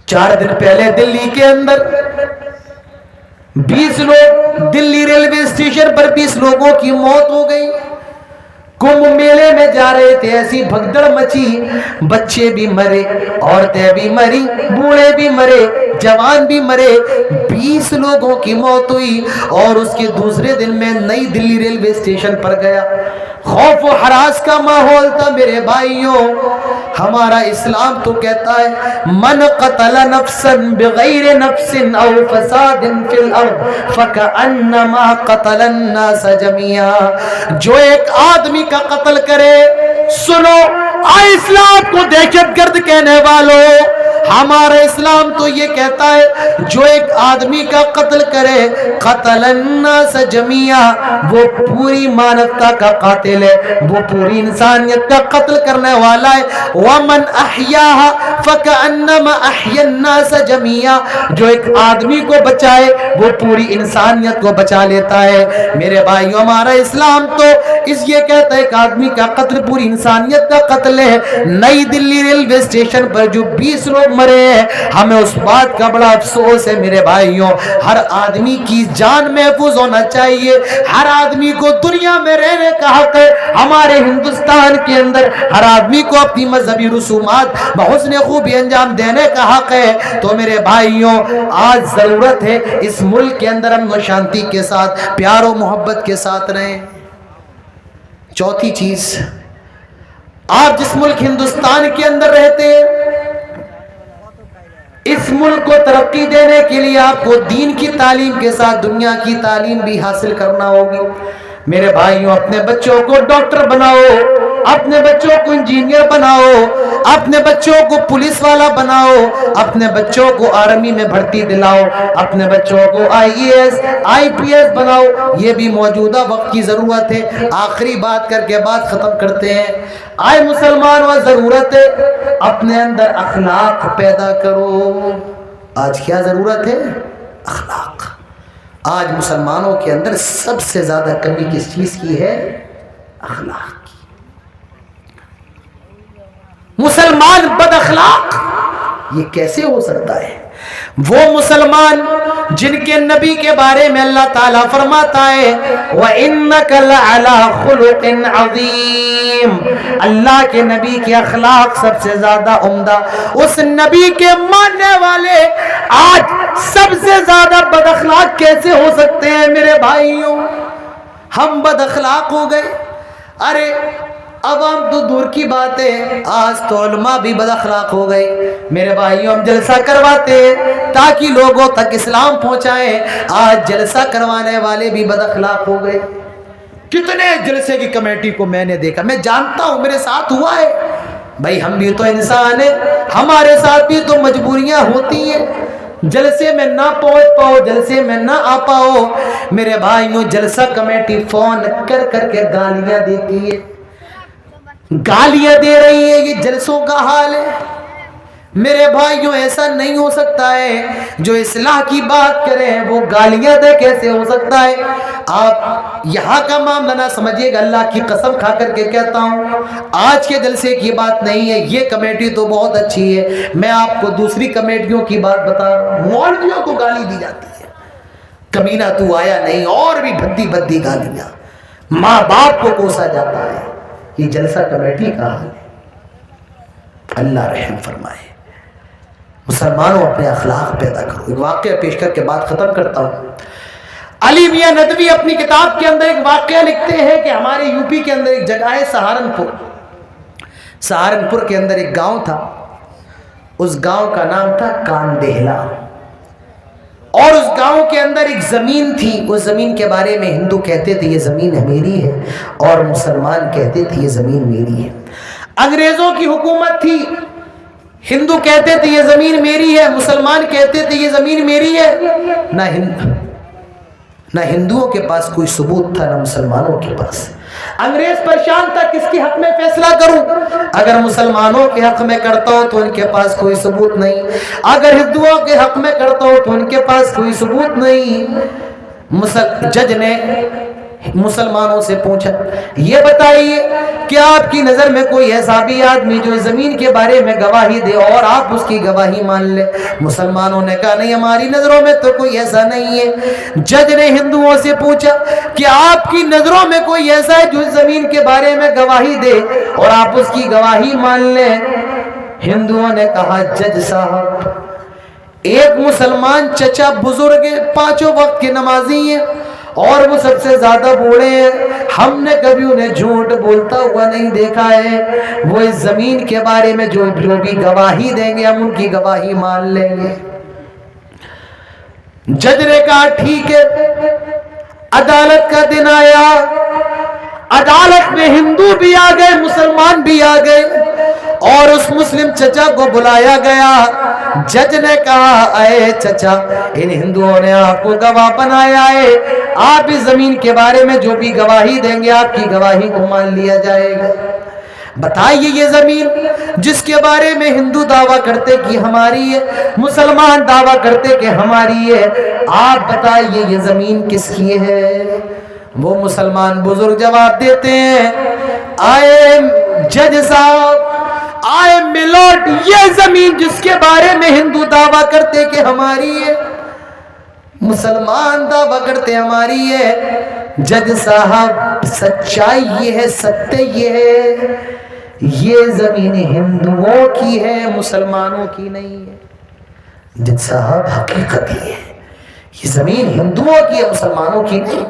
4 दिन पहले दिल्ली के अंदर 20 लोग, दिल्ली रेलवे स्टेशन पर 20 लोगों की मौत हो गई। कुंभ मेले में जा रहे थे, ऐसी भगदड़ मची, बच्चे भी मरे, औरतें भी मरी, बूढ़े भी मरे, जवान भी मरे, 20 लोगों की मौत हुई। और उसके दूसरे दिन मैं नई दिल्ली रेलवे स्टेशन पर गया, खौफ और हरास का माहौल था। मेरे भाइयों, हमारा इस्लाम तो कहता है मन क़तल नफ्सन बिग़ैर नफ्सिन औ फसादिन फिल अर्द फकअन्नमा क़तल अन्नास जमीआ। जो एक आदमी का कत्ल करे, सुनो इस्लाम को दहशतगर्द कहने वालों, हमारा इस्लाम तो ये कहता है जो एक आदमी का कत्ल करे, क़तल अन्नास जमीआ, वो पूरी मानवता का कातिल है, वो पूरी इंसानियत का कत्ल करने वाला है। वमन अहयाहा फकअन्नमा अहया अन्नास जमीआ, जो एक आदमी को बचाए वो पूरी इंसानियत को बचा लेता है। मेरे भाइयों, हमारा इस्लाम तो ये कहता है एक आदमी का कत्ल पूरी इंसानियत का कत्ल है। नई दिल्ली रेलवे स्टेशन पर जो 20 लोग मरे हैं, हमें उस बात का बड़ा अफसोस है। मेरे भाइयों, हर आदमी की जान महफूज होना चाहिए, हर आदमी को दुनिया में रहने का हक है। हमारे हिंदुस्तान के अंदर हर आदमी को अपनी मजहबी रसूमात बहुस्न खूबी अंजाम देने का हक है। तो मेरे भाइयों, आज जरूरत है इस मुल्क के अंदर अमन शांति के साथ, प्यार और मोहब्बत के साथ रहें। चौथी चीज, आप जिस मुल्क हिंदुस्तान के अंदर रहते हैं, इस मुल्क को तरक्की देने के लिए आपको दीन की तालीम के साथ दुनिया की तालीम भी हासिल करना होगी। मेरे भाइयों, अपने बच्चों को डॉक्टर बनाओ, अपने बच्चों को इंजीनियर बनाओ, अपने बच्चों को पुलिस वाला बनाओ, अपने बच्चों को आर्मी में भर्ती दिलाओ, अपने बच्चों को IAS IPS बनाओ। ये भी मौजूदा वक्त की जरूरत है। आखिरी बात करके बात खत्म करते हैं। आए मुसलमानों, जरूरत है अपने अंदर अखलाक पैदा करो। आज क्या जरूरत है? अखलाक। आज मुसलमानों के अंदर सबसे ज्यादा कमी किस चीज की है? अखलाक की। मुसलमान बद अखलाक, ये कैसे हो सकता है? वो मुसलमान जिनके नबी के बारे में अल्लाह ताला फरमाता है व इन्नका लअला खुलुकिन अज़ीम, अल्लाह के नबी के अखलाक सबसे ज्यादा उम्दा। उस नबी के मानने वाले आज सबसे ज्यादा बद अखलाक कैसे हो सकते हैं? मेरे भाइयों, हम बद अखलाक हो गए। अरे अवाम तो दूर की बात है, आज तो उलमा भी बद अखलाक हो गए। मेरे भाइयों, हम जलसा करवाते हैं ताकि लोगों तक इस्लाम पहुंचाएं, आज जलसा करवाने वाले भी बद अखलाक हो गए। कितने जलसे की कमेटी को मैंने देखा, मैं जानता हूं, मेरे साथ हुआ है। भाई, हम भी तो इंसान हैं, हमारे साथ भी तो मजबूरियां होती हैं। जलसे में ना पहुंच पाओ, जलसे में ना आ पाओ। मेरे भाइयों, जलसा कमेटी फोन कर करके गालियां देती है, गालियां दे रही है। ये जलसों का हाल है। मेरे भाइयों, ऐसा नहीं हो सकता है। जो इस्लाह की बात करें वो गालियां दे, कैसे हो सकता है? आप यहाँ का मामला ना समझिएगा, अल्लाह की कसम खा करके कहता हूँ, आज के जलसे की बात नहीं है। ये कमेटी तो बहुत अच्छी है, मैं आपको दूसरी कमेटियों की बात बता रहा हूँ। मौलवियों को गाली दी जाती है, कमीना तू आया नहीं, और भी भद्दी भद्दी गालियां। माँ बाप को कोसा जाता है। ये जलसा कमेटी का हाल है। अल्लाह रहम फरमाए। मुसलमानों, अपने अखलाक पैदा करो। एक वाक़या पेश करके बात खत्म करता हूँ। अली मियां नदवी अपनी किताब के अंदर एक वाक़या लिखते हैं कि हमारे यूपी के अंदर एक जगह है सहारनपुर। सहारनपुर के अंदर एक गांव था, उस गांव का नाम था कांदेहला। और उस गांव के अंदर एक जमीन थी। उस जमीन के बारे में हिंदू कहते थे ये जमीन मेरी है, और मुसलमान कहते थे ये जमीन मेरी है। अंग्रेजों की हुकूमत थी, हिंदू कहते थे ये जमीन मेरी है, मुसलमान कहते थे ये जमीन मेरी है। ना हिंदुओं के पास कोई सबूत था, ना मुसलमानों के पास। अंग्रेज परेशान था किसके हक में फैसला करूं। अगर मुसलमानों के हक में करता हूं तो उनके पास कोई सबूत नहीं, अगर हिंदुओं के हक में करता हूं तो उनके पास कोई सबूत नहीं। जज ने مسلمانوں سے پوچھا یہ بتائیے کہ آپ کی نظر میں کوئی ایسا بھی آدمی جو زمین کے بارے میں گواہی دے اور آپ اس کی گواہی مان لے؟ مسلمانوں نے کہا نہیں، ہماری نظروں میں تو کوئی ایسا نہیں ہے۔ جج نے ہندوؤں سے پوچھا کہ آپ کی نظروں میں کوئی ایسا ہے جو زمین کے بارے میں گواہی دے اور آپ اس کی گواہی مان لیں؟ ہندوؤں نے کہا جج صاحب، ایک مسلمان چچا بزرگ ہیں، 5 وقت کے نمازی ہیں اور وہ سب سے زیادہ بوڑھے ہیں، ہم نے کبھی انہیں جھوٹ بولتا ہوا نہیں دیکھا ہے، وہ اس زمین کے بارے میں جو بھی گواہی دیں گے ہم ان کی گواہی مان لیں گے۔ جج نے کہا ٹھیک ہے۔ عدالت کا دن آیا، عدالت میں ہندو بھی آ گئے، مسلمان بھی آ گئے اور اس مسلم چچا کو بلایا گیا۔ جج نے کہا اے چچا، ان ہندوؤں نے آپ کو گواہ بنایا ہے، آپ اس زمین کے بارے میں جو بھی گواہی دیں گے آپ کی گواہی کو مان لیا جائے گا۔ بتائیے یہ زمین جس کے بارے میں ہندو دعویٰ کرتے کہ ہماری ہے، مسلمان دعویٰ کرتے کہ ہماری ہے، آپ بتائیے یہ زمین کس کی ہے؟ وہ مسلمان بزرگ جواب دیتے ہیں آئے جج صاحب، آئے ملوٹ، یہ زمین جس کے بارے میں ہندو دعویٰ کرتے کہ ہماری ہے، مسلمان دعویٰ کرتے ہماری ہے، جج صاحب سچائی یہ ہے، ستیہ یہ ہے، یہ زمین ہندوؤں کی ہے، مسلمانوں کی نہیں ہے۔ جج صاحب حقیقت یہ ہے، یہ زمین ہندوؤں کی ہے، مسلمانوں کی نہیں۔